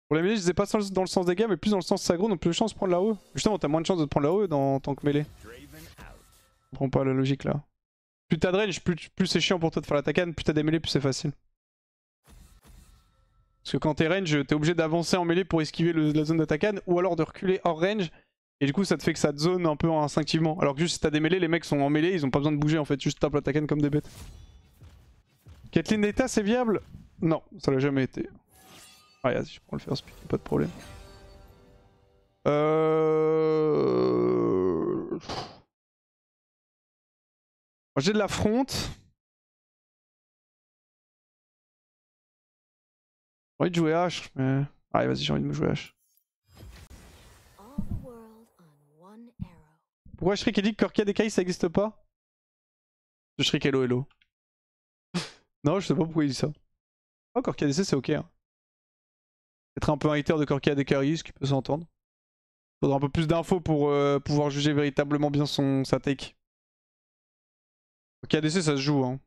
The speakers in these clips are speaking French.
Pour les mêlées, je disais pas dans le sens des gars, mais plus dans le sens s'aggro, donc plus de chance de prendre la haut. Justement, t'as moins de chance de te prendre la haut en tant que mêlée. Je comprends pas la logique là. Plus t'as de range, plus c'est chiant pour toi de faire la tacane, plus t'as des mêlées, plus c'est facile. Parce que quand t'es range, t'es obligé d'avancer en mêlée pour esquiver la zone de tacane, ou alors de reculer hors range. Et du coup, ça te fait que ça te zone un peu instinctivement. Alors que juste si t'as des mêlées, les mecs sont en mêlée, ils ont pas besoin de bouger en fait, juste tape la tacane comme des bêtes. Caitlyn Data, c'est viable? Non, ça l'a jamais été. Ah, vas-y, je prends le first pick, pas de problème. J'ai de la front. J'ai envie de jouer H, mais... Allez, vas-y, j'ai envie de me jouer H. Pourquoi Shriek dit que Corkia Dekai ça existe pas? Je Shriek hello hello. Non, je sais pas pourquoi il dit ça. Oh, Corkia DC c'est ok. Hein. Être un peu un hater de Corkia Dekai, ce qui peut s'entendre. Faudra un peu plus d'infos pour pouvoir juger véritablement bien sa take. Corkia DC ça se joue. Hein.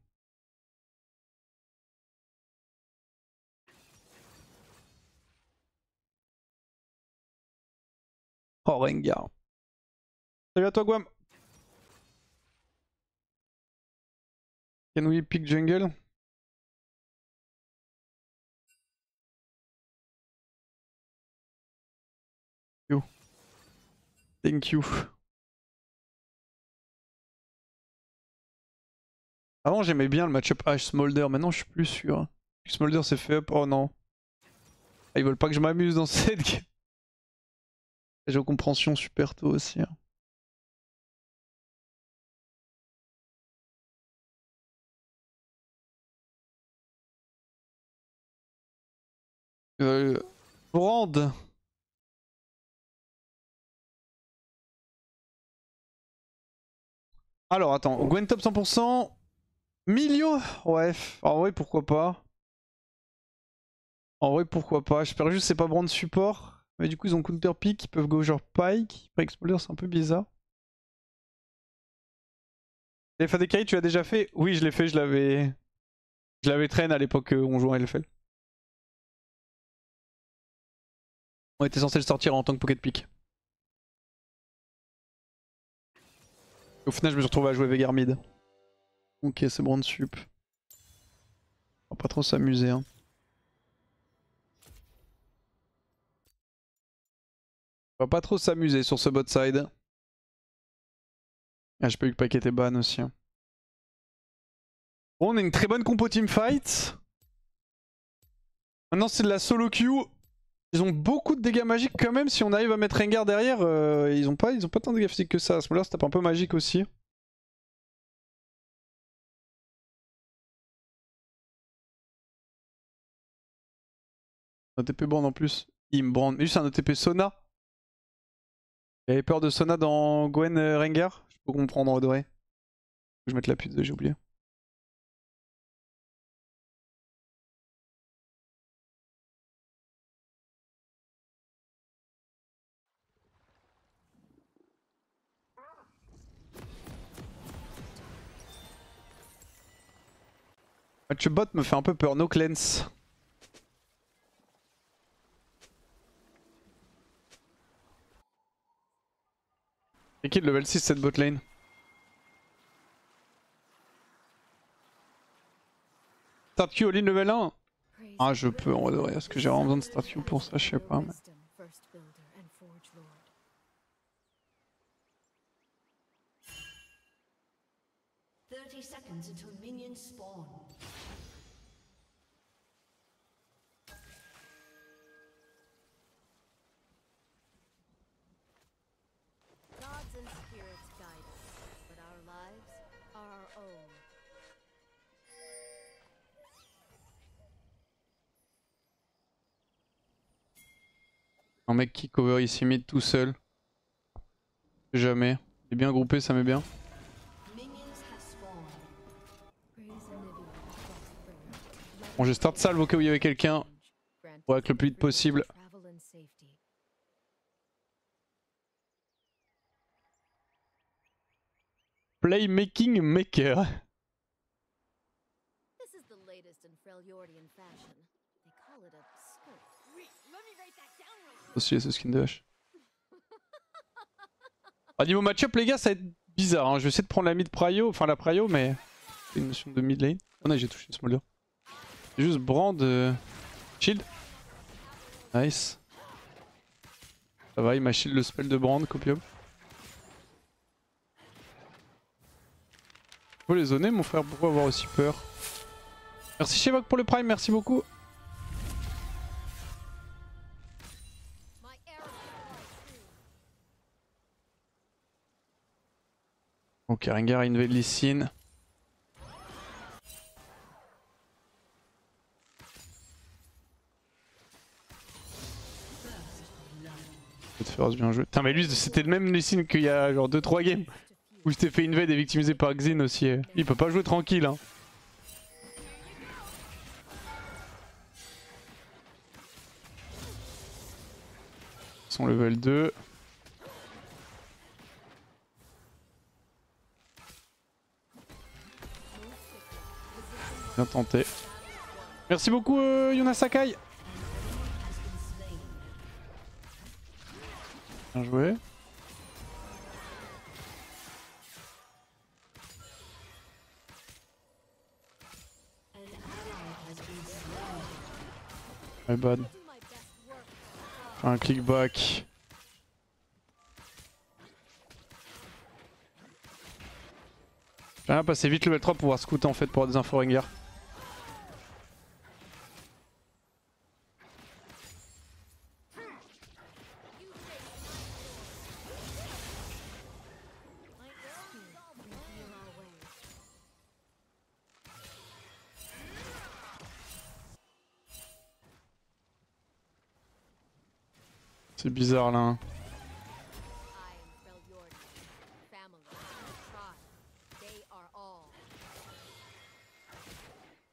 Oh, Rengar. Salut à toi, Guam. Can we pick jungle? Yo. Thank you. Avant j'aimais bien le match-up H Smolder, maintenant je suis plus sûr. Smolder s'est fait up, oh non. Ah, ils veulent pas que je m'amuse dans cette game. J'ai aux compréhensions super tôt aussi. Hein. Brand. Alors attends, Gwen top 100%. Milio. Ouais, en vrai pourquoi pas. En vrai pourquoi pas. J'espère juste que c'est pas Brand support. Mais du coup ils ont counter pick, ils peuvent go genre Pike. Après Exploder c'est un peu bizarre. Les FADKI tu l'as déjà fait? Oui je l'ai fait, je l'avais traîné à l'époque où on jouait en LFL. On était censé le sortir en tant que pocket pick. Au final je me suis retrouvé à jouer Veigar mid. Ok c'est Brand sup. On va pas trop s'amuser hein. On va pas trop s'amuser sur ce bot side. Ah, j'ai pas eu que Paquet était ban aussi. Hein. Bon, on a une très bonne compo teamfight. Maintenant, c'est de la solo queue. Ils ont beaucoup de dégâts magiques quand même. Si on arrive à mettre Rengar derrière, ils ont pas tant de dégâts physiques que ça. À ce moment-là, ça tape un peu magique aussi. Un OTP Brand en plus. Il me brand. Mais juste un OTP Sona. Il avait peur de Sona dans Gwen Rengar. Je peux comprendre en vrai. Faut que je mette la pute, j'ai oublié. Match bot me fait un peu peur. No cleanse. Et qui est de level 6 cette bot lane? Start Q all in level 1? Ah je peux en vrai, est-ce que j'ai vraiment besoin de start Q pour ça? Je sais pas. Mais... Un mec qui cover ici mid tout seul. Jamais. Il est bien groupé, ça met bien. Bon, je start salve au cas où il y avait quelqu'un. Pour être le plus vite possible. Playmaking maker. Aussi ce skin de hache. Ah, niveau match-up les gars ça va être bizarre, hein. Je vais essayer de prendre la mid prio, enfin la prio mais... C'est une notion de mid lane. Oh non j'ai touché le smolder. C'est juste brand shield. Nice. Ça va, il m'a shield le spell de brand, copium. Faut les zoner mon frère, pourquoi avoir aussi peur? Merci Shevok pour le prime, merci beaucoup. Ok, Rengar invade Lee Sin. First, bien joué. Putain mais lui c'était le même Lee Sin qu'il y a genre 2-3 games. Où je t'ai fait invade et victimisé par Xin aussi. Il peut pas jouer tranquille hein. Son level 2. Bien tenté. Merci beaucoup Yuna Sakai. Bien joué. My bad. Un click back. J'aimerais passer vite level 3 pour pouvoir scouter en fait pour avoir des infos Rengar. C'est bizarre là. Hein.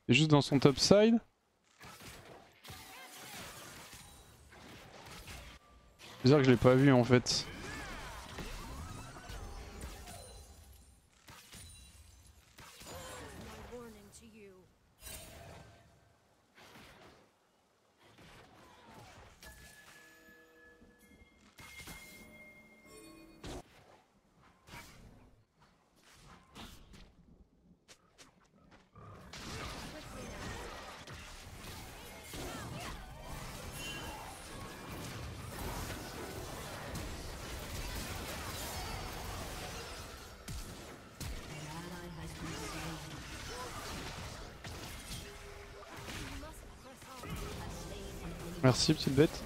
C'est juste dans son top side. Bizarre que je l'ai pas vu en fait. Merci petite bête.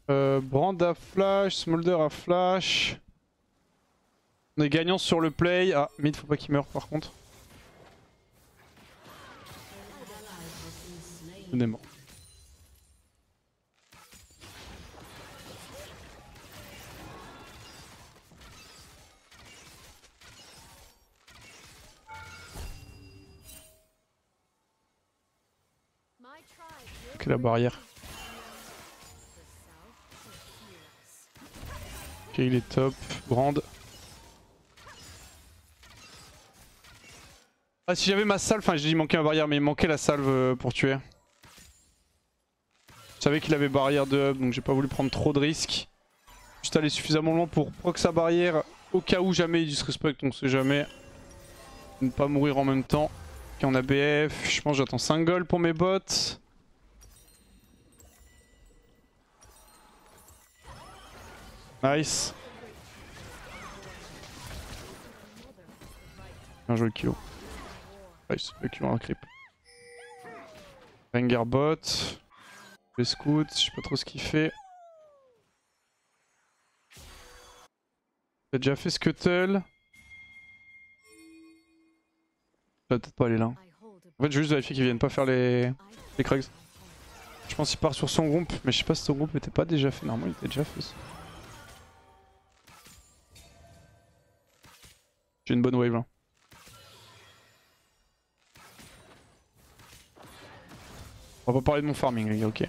Brand à flash, Smolder à flash. On est gagnant sur le play. Ah, mid faut pas qu'il meure par contre. On est mort. Ok la barrière. Ok il est top. Brand. Ah si j'avais ma salve, enfin j'ai dit manquer ma barrière mais il manquait la salve pour tuer. Je savais qu'il avait barrière de hub donc j'ai pas voulu prendre trop de risques. Juste aller suffisamment loin pour proc sa barrière au cas où jamais il disrespect, on sait jamais. Ne pas mourir en même temps. Ok on a BF, je pense que j'attends 5 gold pour mes bots. Nice. Bien joué le Kyo. Nice, le Kyo a un creep. Rengar bot. Le scout, je sais pas trop ce qu'il fait. T'as déjà fait Scuttle. Ça va peut-être pas aller là. En fait je vais juste vérifier qu'ils viennent pas faire les Krugs. Je pense qu'il part sur son groupe, mais je sais pas si son groupe était pas déjà fait. Normalement il était déjà fait. J'ai une bonne wave là. On va pas parler de mon farming les gars, ok.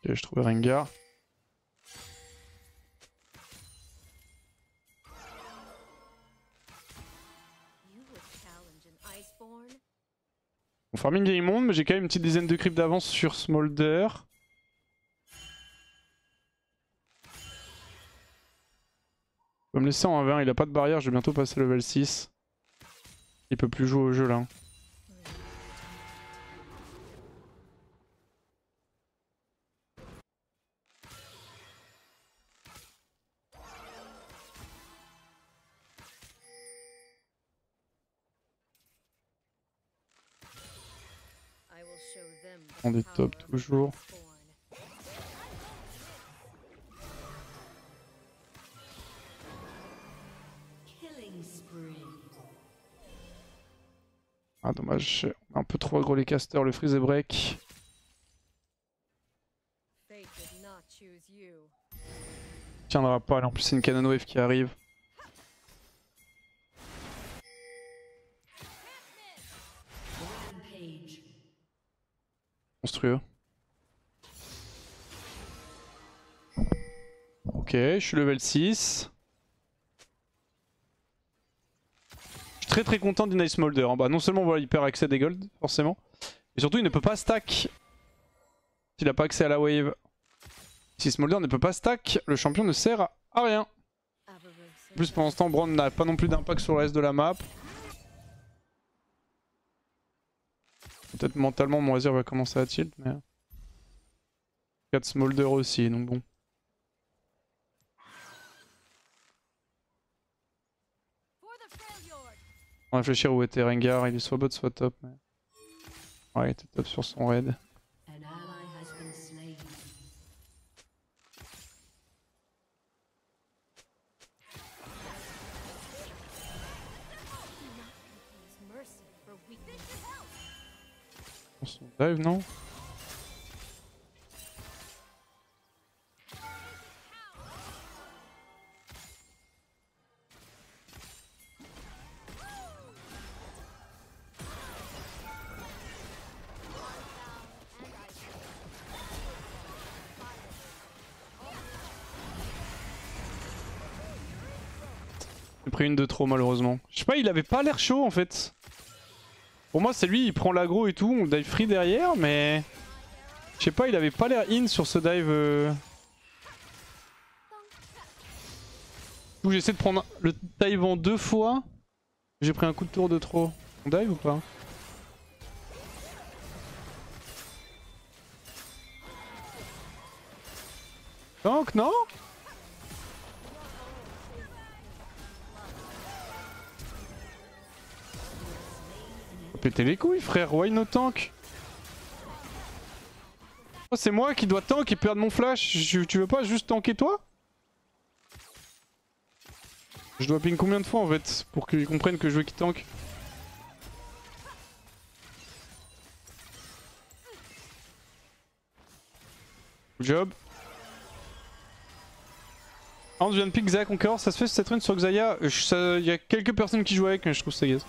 Ok, je trouve Rengar. Farming est immonde, mais j'ai quand même une petite dizaine de creeps d'avance sur Smolder. Je vais me laisser en 1v1, il a pas de barrière, je vais bientôt passer level 6. Il peut plus jouer au jeu là. On est top toujours. Ah dommage, un peu trop aggro les casters, le freeze et break. Tiendra pas, là en plus c'est une cannon wave qui arrive. Monstrueux. Ok, je suis level 6. Je suis très content du Nice Smolder. Bah, non seulement voilà, il perd accès des gold, forcément. Mais surtout il ne peut pas stack. S'il a pas accès à la wave. Si Smolder ne peut pas stack, le champion ne sert à rien. En plus pendant ce temps, Braun n'a pas non plus d'impact sur le reste de la map. Peut-être mentalement mon Razor va commencer à tilt, mais... 4 Smolder aussi, donc bon. On va réfléchir où était Rengar, il est soit bot soit top. Mais... ouais, il était top sur son raid. Son dive, non? J'ai pris une de trop malheureusement. Je sais pas, il avait pas l'air chaud en fait. Pour moi c'est lui, il prend l'aggro et tout, on dive free derrière, mais... je sais pas, il avait pas l'air in sur ce dive. Du coup j'essaie de prendre le dive en 2 fois. J'ai pris un coup de tour de trop. On dive ou pas? Tank, non? Faut péter les couilles frère, why no tank? Oh, c'est moi qui dois tank et perdre mon flash, tu veux pas juste tanker toi? Je dois ping combien de fois en fait pour qu'ils comprennent que je veux qu'ils tank? Good job. Ah, je viens de pick Xayah Conqueror, ça se fait cette run sur Xayah. Il y a quelques personnes qui jouent avec, mais je trouve ça gaze.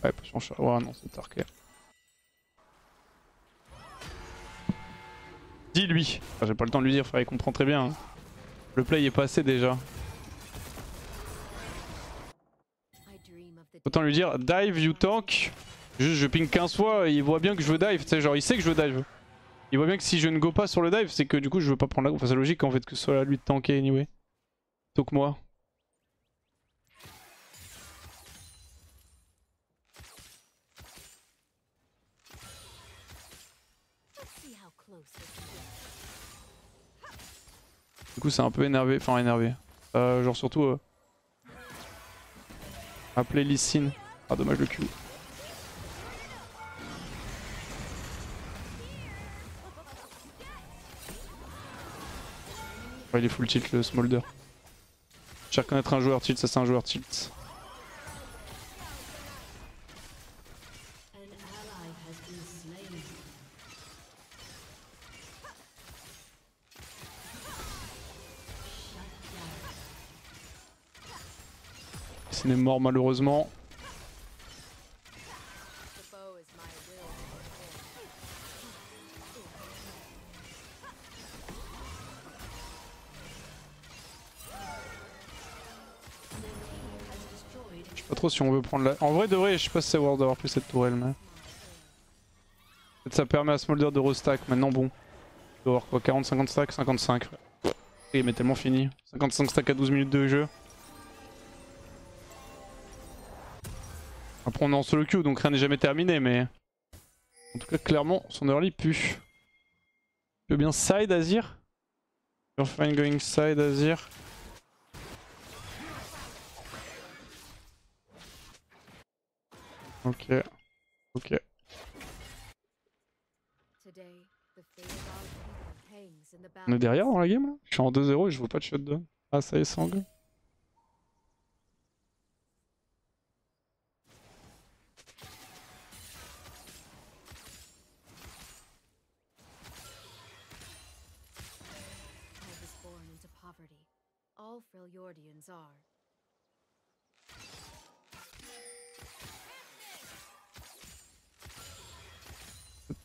Ouais, potion chat. Ouais, non, c'est Tarker. Dis-lui. Enfin, j'ai pas le temps de lui dire, frère, il comprend très bien. Hein. Le play est passé déjà. Autant lui dire, dive, you tank. Juste, je ping 15 fois et il voit bien que je veux dive. Tu sais, genre, il sait que je veux dive. Il voit bien que si je ne go pas sur le dive, c'est que du coup, je veux pas prendre la go. Enfin, c'est logique en fait que ce soit à lui de tanker anyway. Plutôt que moi. Du coup, c'est un peu énervé. Enfin, énervé. Genre, surtout. Appeler Lee Sin. Ah, dommage le Q. Ouais, il est full tilt le Smolder. Je sais reconnaître un joueur tilt, ça c'est un joueur tilt. Sin est mort malheureusement. Pas trop si on veut prendre la... En vrai de vrai, je sais pas si c'est worth d'avoir pris cette tourelle, mais... Peut-être ça permet à Smolder de restack. Maintenant bon, il doit avoir quoi, 40, 50 stacks, 55. Il est tellement fini. 55 stacks à 12 minutes de jeu. Après on est en solo queue donc rien n'est jamais terminé, mais... En tout cas clairement son early pue. Tu veux bien side Azir? You're fine going side Azir. Ok. Ok. On est derrière dans la game là? Je suis en 2-0 et je vois pas de shutdown. Ah ça y est, Sang.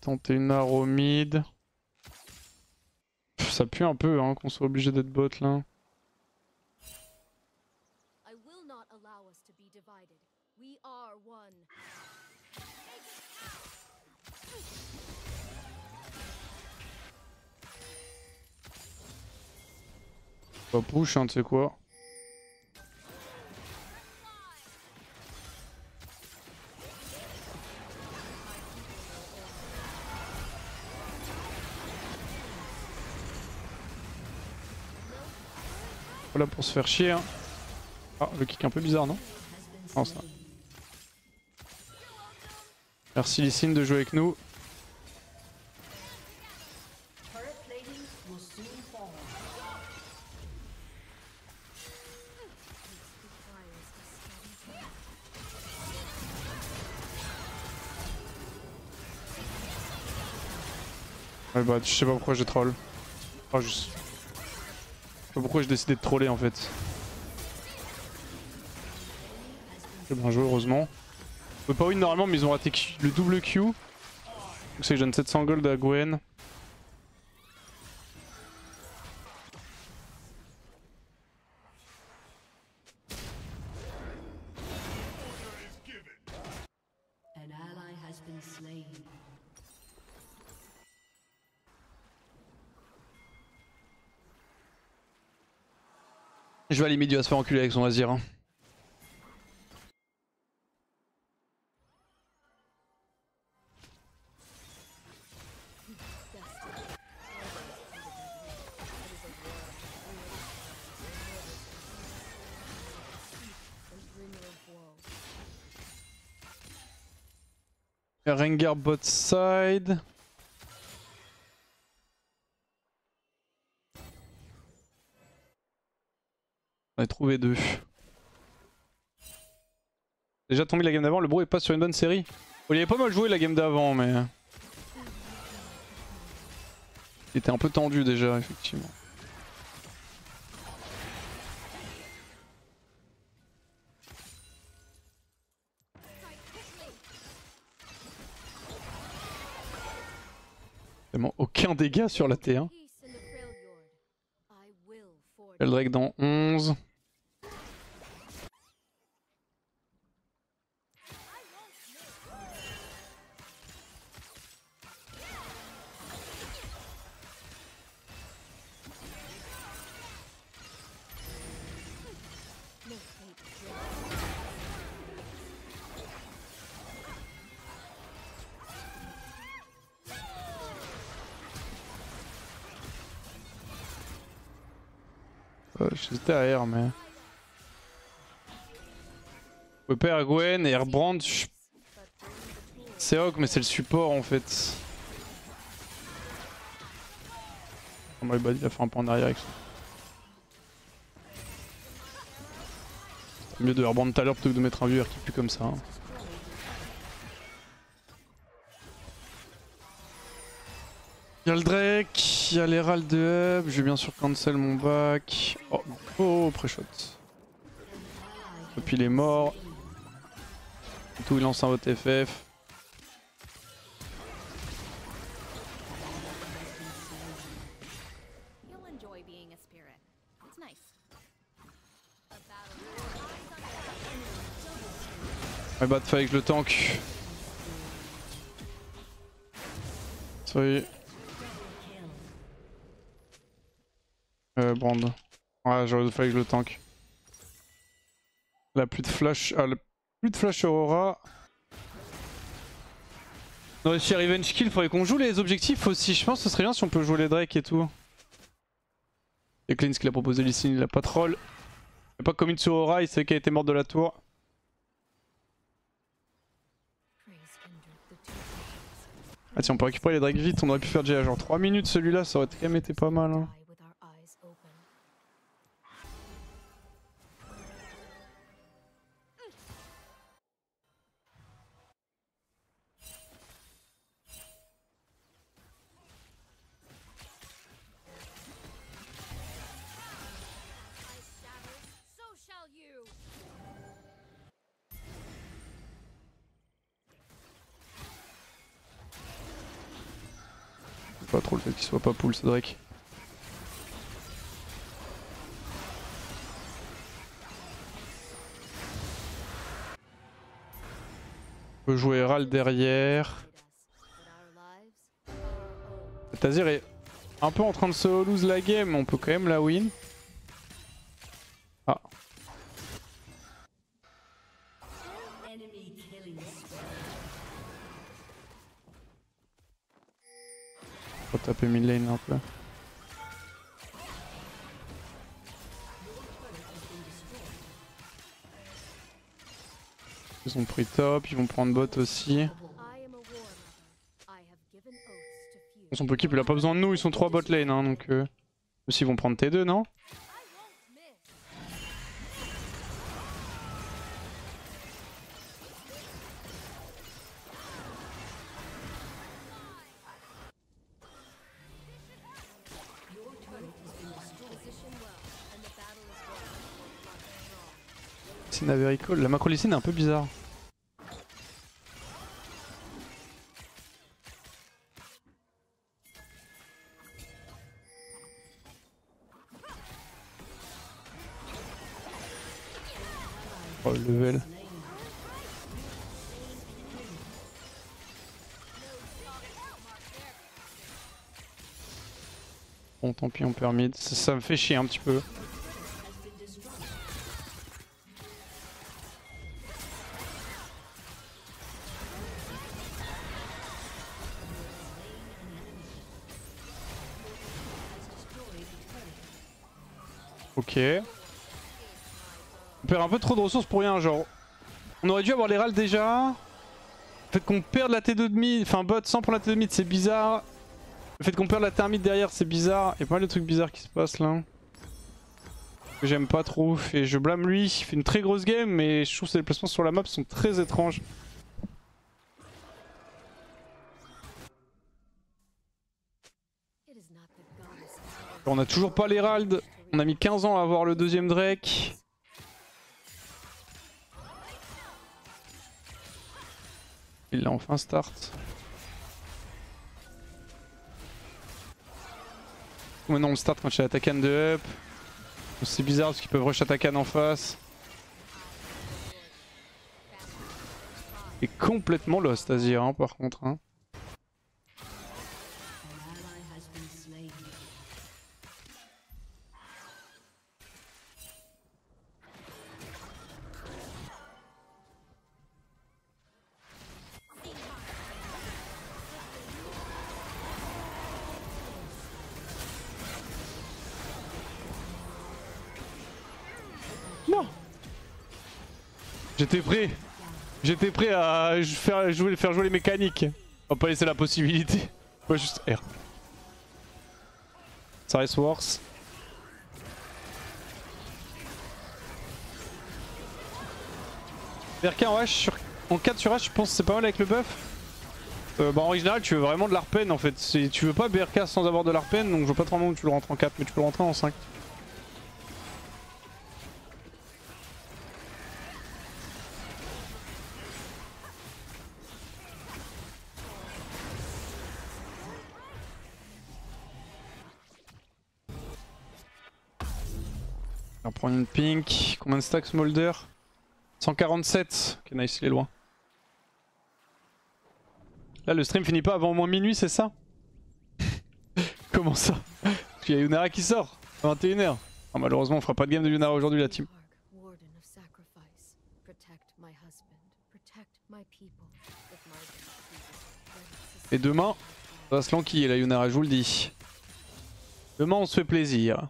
Tenter une arrow mid. Ça pue un peu hein, qu'on soit obligé d'être bot là. On va push hein, tu sais quoi. Voilà pour se faire chier hein. Ah le kick un peu bizarre non? Non ça. Merci Lysine de jouer avec nous. Ouais bah je sais pas pourquoi j'ai troll. Ah juste. Je sais pas pourquoi j'ai décidé de troller en fait. J'ai bien joué heureusement. On peut pas win normalement mais ils ont raté le double Q. Donc c'est que je donne 700 gold à Gwen. Je vais aller mid, il va se faire enculer avec son Azir. Hein. Rengar bot side. On a trouvé deux. Déjà tombé la game d'avant, le bro est pas sur une bonne série. Bon, il avait pas mal joué la game d'avant mais... Il était un peu tendu déjà effectivement. Tellement aucun dégât sur la T1. Eldrake dans 11. J'étais à R mais... On peut perdre Gwen et Airbrand. C'est Hawk mais c'est le support en fait. Oh my bad, il a fait un pas en arrière avec ça. C'est mieux de Airbrand tout à l'heure plutôt que de mettre un viewer qui pue comme ça. Hein. Y'a le Drake, y'a l'Herald de Hub, je vais bien sûr cancel mon back. Oh, oh pré-shot. Et puis il est mort. Et tout, il lance un vote FF. Ouais, bah, fallait que je le tank. Sorry. Brand. Ouais, j'aurais fallu que je le tank. Là, plus de flash. Ah, plus de flash Aurora. On a réussi à revenge kill, faudrait qu'on joue les objectifs aussi. Je pense que ce serait bien si on peut jouer les Drake et tout. Et Clean, ce qu'il a proposé Lee Sin, il a pas troll. Il a pas commit sur Aura, il sait qu'elle était morte de la tour. Ah tiens, on peut récupérer les Drake vite, on aurait pu faire déjà genre 3 minutes celui-là, ça aurait quand même été pas mal. Hein. Pas trop le fait qu'il soit pas pull ce Drake. On peut jouer Herald derrière. Tazir est un peu en train de solo lose la game, mais on peut quand même la win. Ah. Faut taper mid lane un peu. Ils ont pris top, ils vont prendre bot aussi. Son Pokép il a pas besoin de nous, ils sont 3 bot lane hein, donc aussi ils vont prendre T2 non? Lysine avait recall, la macro Lysine est un peu bizarre. Oh le level. Bon tant pis on permet, ça me fait chier un petit peu. Ok. On perd un peu trop de ressources pour rien, genre. On aurait dû avoir les râles déjà. Le fait qu'on perde la T2 de mid, enfin bot sans prendre la T2 de mid, c'est bizarre. Le fait qu'on perde la termite derrière, c'est bizarre. Il y a pas mal de trucs bizarres qui se passent là. Que j'aime pas trop. Et je blâme lui, il fait une très grosse game, mais je trouve que ses déplacements sur la map sont très étranges. On a toujours pas l'Herald. On a mis 15 ans à avoir le deuxième Drake. Il l'a enfin start. Maintenant on le start quand il y a Atakan de up. C'est bizarre parce qu'ils peuvent rush Atakan en face. Et complètement lost Azir hein, par contre. Hein. Non. J'étais prêt. J'étais prêt à faire jouer les mécaniques. On va pas laisser la possibilité. On va juste R. Ça reste worse. BRK en H en 4 sur H, je pense que c'est pas mal avec le buff. Bah en général tu veux vraiment de l'Arpen en fait. Tu veux pas BRK sans avoir de l'Arpen, donc je vois pas trop où tu le rentres en 4, mais tu peux le rentrer en 5. On va prendre une pink. Combien de stacks Smolder? 147. Ok, nice, il est loin. Là, le stream finit pas avant au moins minuit, c'est ça? Comment ça? Parce qu'il y a Yunara qui sort à 21h. Ah, malheureusement, on fera pas de game de Yunara aujourd'hui, la team. Et demain, ça va se lanquiller la Yunara, je vous le dis. Demain, on se fait plaisir.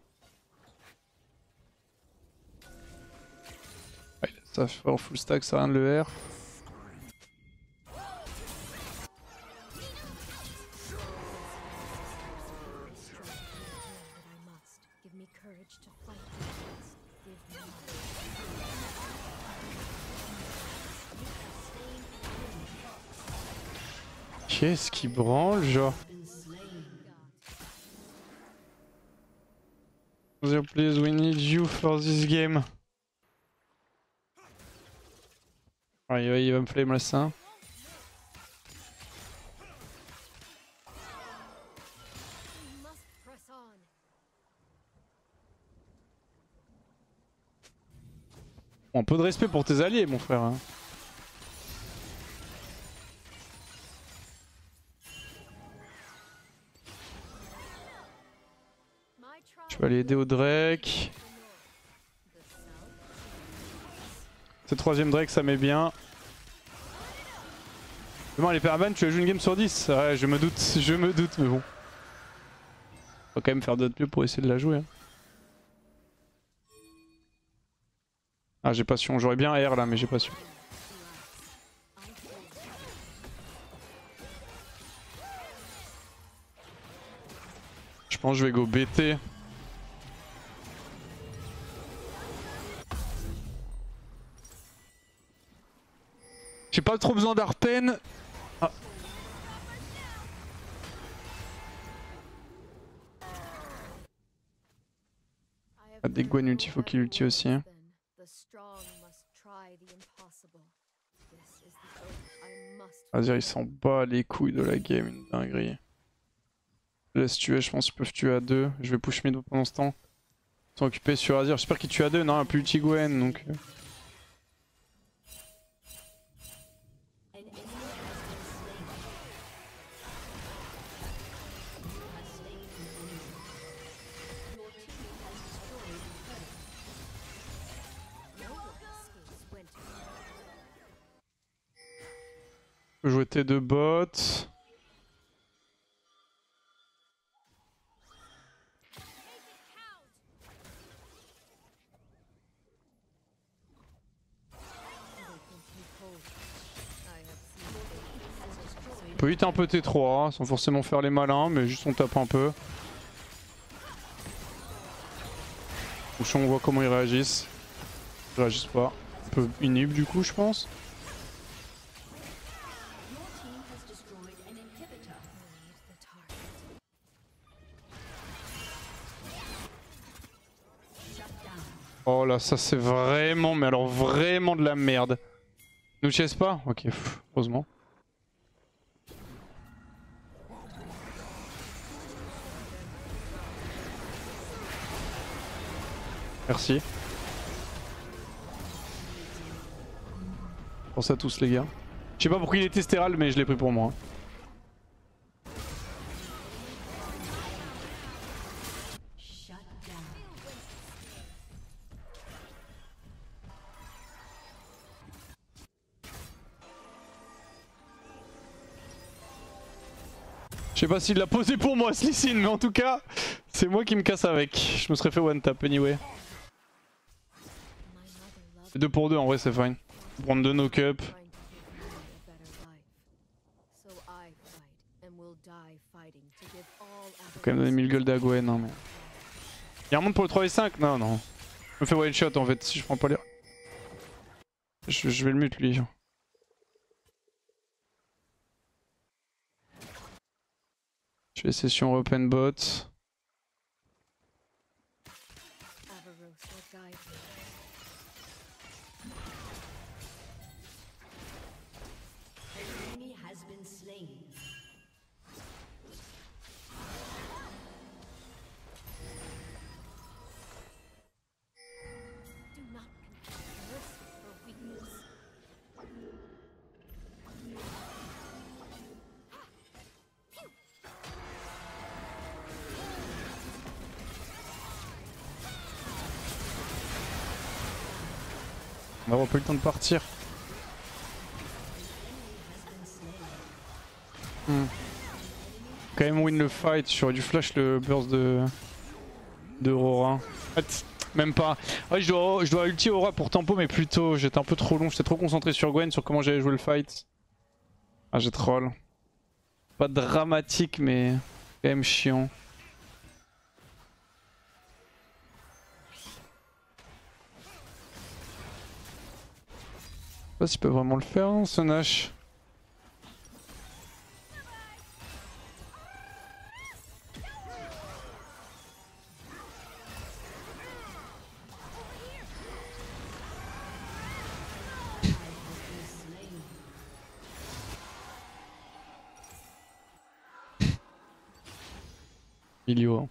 Ouais, ça fait en full stack, ça rien de le R. Qu'est-ce qui branle, genre? Please, we need you for this game. Ouais, il va me flame là ça. Un peu de respect pour tes alliés, mon frère. Hein. Je vais aller aider au Drake. Ce troisième Drake, ça met bien. Demain, les Perban, tu vas jouer une game sur 10. Ouais, je me doute, mais bon. Faut quand même faire d'autres mieux pour essayer de la jouer. Hein. Ah, j'ai passion. J'aurais bien R là, mais j'ai passion. Je pense que je vais go BT. J'ai pas trop besoin d'Arpen. Ah. Ah, des Gwen ulti, faut qu'il ulti aussi. Hein. Vas-y, il s'en bat les couilles de la game, une dinguerie. Laisse tuer, je pense qu'ils peuvent tuer à 2. Je vais push mid pendant ce temps. Ils sont occupés sur Azir. J'espère qu'ils tuent à 2. Non, il n'y a plus ulti Gwen donc. Je peux jouer T2 bot. On peut hit un peu T3 hein, sans forcément faire les malins, mais juste on tape un peu. On voit comment ils réagissent. Ils réagissent pas. Un peu inhib du coup je pense. Oh là ça c'est vraiment, mais alors vraiment de la merde. Nous chase pas? Ok, heureusement. Merci. Pense à tous les gars. Je sais pas pourquoi il était stéral mais je l'ai pris pour moi. Je sais pas s'il l'a posé pour moi ce Lee Sin, mais en tout cas, c'est moi qui me casse avec. Je me serais fait one tap anyway. 2 pour 2 en vrai c'est fine. Prendre 2 knock-up. Faut quand même donner 1000 gold à Gwen, non mais... Il remonte pour le 3 et 5? Non, non. Je me fais one shot en fait si je prends pas les... Je vais le mute lui. Je fais session open bot. On va avoir pas eu le temps de partir. Quand même win le fight, j'aurais dû flash le burst de Aurora. En fait, même pas. Ouais, je dois ulti Aura pour tempo, mais plutôt j'étais un peu trop long, j'étais trop concentré sur Gwen, sur comment j'allais jouer le fight. Ah, j'ai troll. Pas dramatique, mais quand même chiant. Je sais pas s'il peut vraiment le faire, hein, ce Nash. Milio.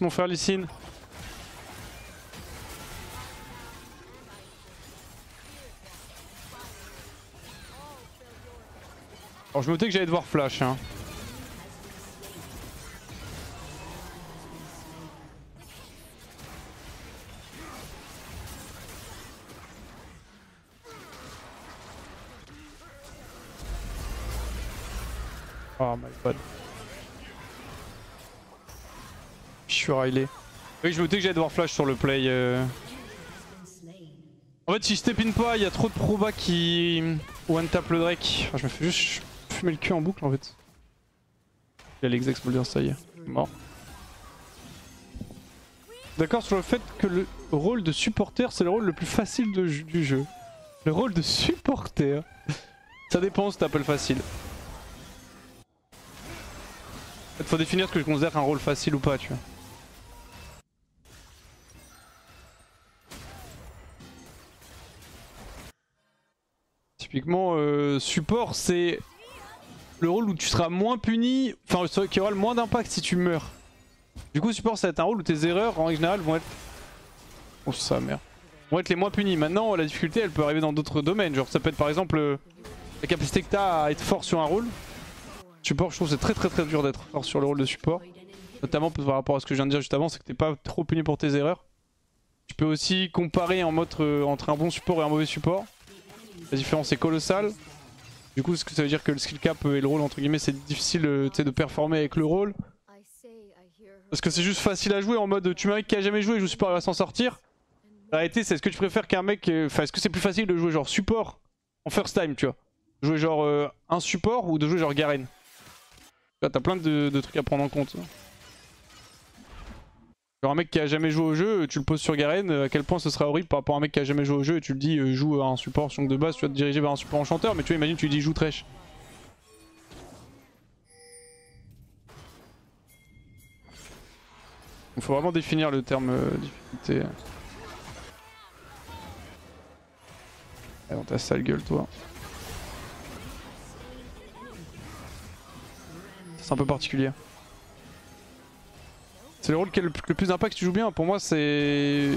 Mon frère Lysine. Alors je me doutais que j'allais devoir flash hein. Oh my god. Je suis Riley. Oui, je me doutais que j'allais devoir flash sur le play. En fait, si je step in pas, il y a trop de proba qui one tap le Drake. Enfin, je me fais juste fumer le cul en boucle en fait. Il a l'exex Molder, ça y est. Mort. D'accord sur le fait que le rôle de supporter, c'est le rôle le plus facile du jeu. Le rôle de supporter. Ça dépend si t'appelles facile. En fait, faut définir ce que je considère un rôle facile ou pas, tu vois. Typiquement, support, c'est le rôle où tu seras moins puni, enfin qui aura le moins d'impact si tu meurs. Du coup, support, ça va être un rôle où tes erreurs, en règle générale, vont être... Oh, ça, merde. Vont être les moins punis. Maintenant, la difficulté, elle peut arriver dans d'autres domaines. Genre, ça peut être par exemple la capacité que t'as à être fort sur un rôle. Support, je trouve que c'est très dur d'être fort sur le rôle de support. Notamment par rapport à ce que je viens de dire juste avant, c'est que t'es pas trop puni pour tes erreurs. Tu peux aussi comparer en mode entre un bon support et un mauvais support. La différence est colossale. Du coup, ce que ça veut dire que le skill cap et le rôle, entre guillemets, c'est difficile de performer avec le rôle. Parce que c'est juste facile à jouer en mode tu mets un mec qui a jamais joué et joue support, il va s'en sortir. La réalité, c'est est-ce que tu préfères qu'un mec. Enfin, est-ce que c'est plus facile de jouer genre support en first time, tu vois? Jouer genre un support ou de jouer genre Garen? Là, t'as plein de trucs à prendre en compte. Genre un mec qui a jamais joué au jeu, tu le poses sur Garen, à quel point ce serait horrible par rapport à un mec qui a jamais joué au jeu et tu le dis joue à un support, donc de base tu vas te diriger vers un support enchanteur, mais tu vois, imagine tu lui dis joue Thresh. Il faut vraiment définir le terme difficulté. Ah, dans ta sale gueule toi. C'est un peu particulier. C'est le rôle qui a le plus d'impact si tu joues bien. Pour moi, c'est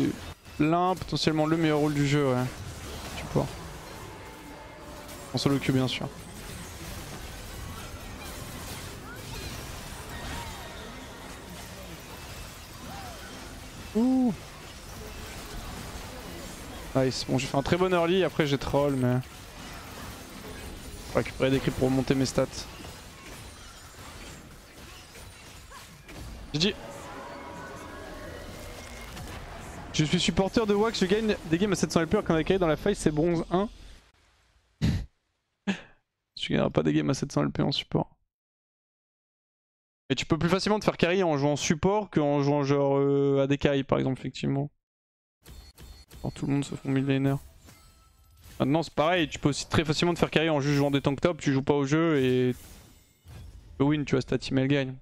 potentiellement le meilleur rôle du jeu. Ouais. Support. En solo queue, bien sûr. Ouh. Nice. Bon, j'ai fait un très bon early. Après, j'ai troll, mais. Faut récupérer des creeps pour remonter mes stats. GG. Je suis supporter de Wax, je gagne des games à 700 LP alors qu'on a carré dans la faille, c'est bronze 1. Tu gagneras pas des games à 700 LP en support. Et tu peux plus facilement te faire carry en jouant support qu'en jouant genre AD carry par exemple, effectivement. Alors, tout le monde se font millénaire. Maintenant c'est pareil, tu peux aussi très facilement te faire carry en juste jouant des tank top, tu joues pas au jeu et tu peux win, tu vois, si ta team elle gagne.